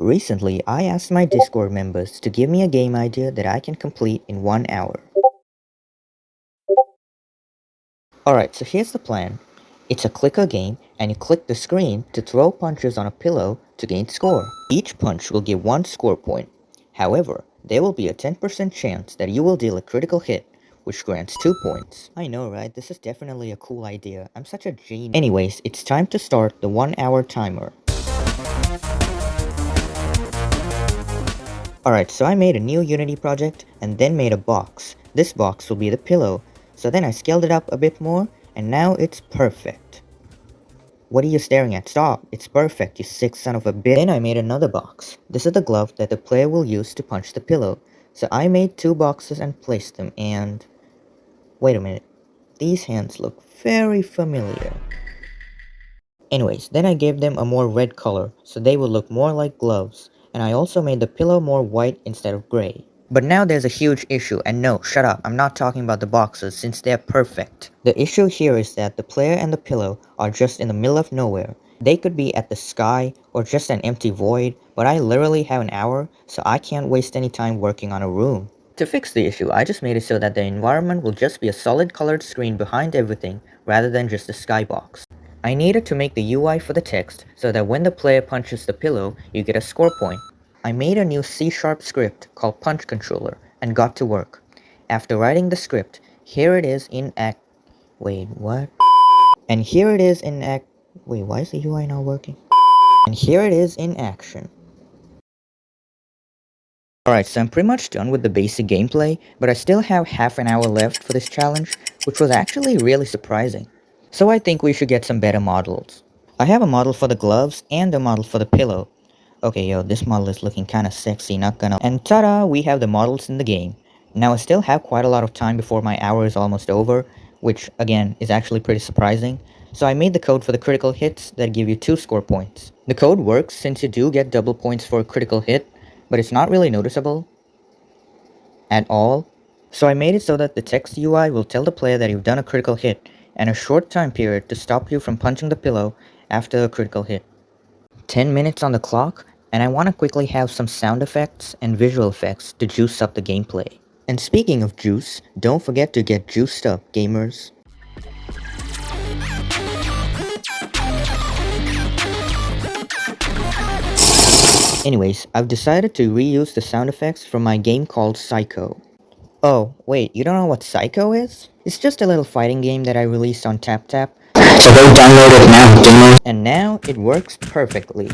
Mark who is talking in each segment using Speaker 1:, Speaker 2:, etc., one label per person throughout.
Speaker 1: Recently, I asked my Discord members to give me a game idea that I can complete in 1 hour. Alright, so here's the plan. It's a clicker game, and you click the screen to throw punches on a pillow to gain score. Each punch will give 1 score point. However, there will be a 10% chance that you will deal a critical hit, which grants 2 points. I know, right? This is definitely a cool idea. I'm such a genius. Anyways, it's time to start the 1 hour timer. Alright, so I made a new Unity project and then made a box. This box will be the pillow. So then I scaled it up a bit more and now it's perfect. What are you staring at? Stop! It's perfect, you sick son of a bitch. Then I made another box. This is the glove that the player will use to punch the pillow. So I made 2 boxes and placed them and... Wait a minute. These hands look very familiar. Anyways, then I gave them a more red color so they will look more like gloves. And I also made the pillow more white instead of gray. But now there's a huge issue, and no, shut up, I'm not talking about the boxes since they're perfect. The issue here is that the player and the pillow are just in the middle of nowhere. They could be at the sky or just an empty void, but I literally have an hour, so I can't waste any time working on a room. To fix the issue, I just made it so that the environment will just be a solid colored screen behind everything rather than just a skybox. I needed to make the UI for the text so that when the player punches the pillow, you get a score point. I made a new C# script called Punch Controller and got to work. After writing the script, here it is in act... Wait, what? And here it is in act... Wait, why is the UI not working? And here it is in action. Alright, so I'm pretty much done with the basic gameplay, but I still have half an hour left for this challenge, which was actually really surprising. So I think we should get some better models. I have a model for the gloves and a model for the pillow. Okay, yo, this model is looking kinda sexy, not gonna... And ta-da, we have the models in the game. Now I still have quite a lot of time before my hour is almost over, which, again, is actually pretty surprising. So I made the code for the critical hits that give you 2 score points. The code works since you do get double points for a critical hit, but it's not really noticeable at all. So I made it so that the text UI will tell the player that you've done a critical hit, and a short time period to stop you from punching the pillow after a critical hit. 10 minutes on the clock, and I want to quickly have some sound effects and visual effects to juice up the gameplay. And speaking of juice, don't forget to get juiced up, gamers. Anyways, I've decided to reuse the sound effects from my game called Psycho. Oh, wait, you don't know what Psycho is? It's just a little fighting game that I released on TapTap. So go download it now, gamers. And now it works perfectly.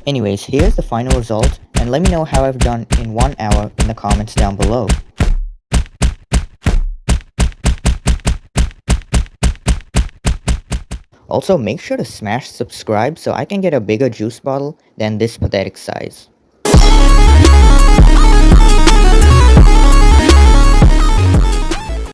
Speaker 1: Anyways, here's the final result, and let me know how I've done in 1 hour in the comments down below. Also, make sure to smash subscribe so I can get a bigger juice bottle than this pathetic size.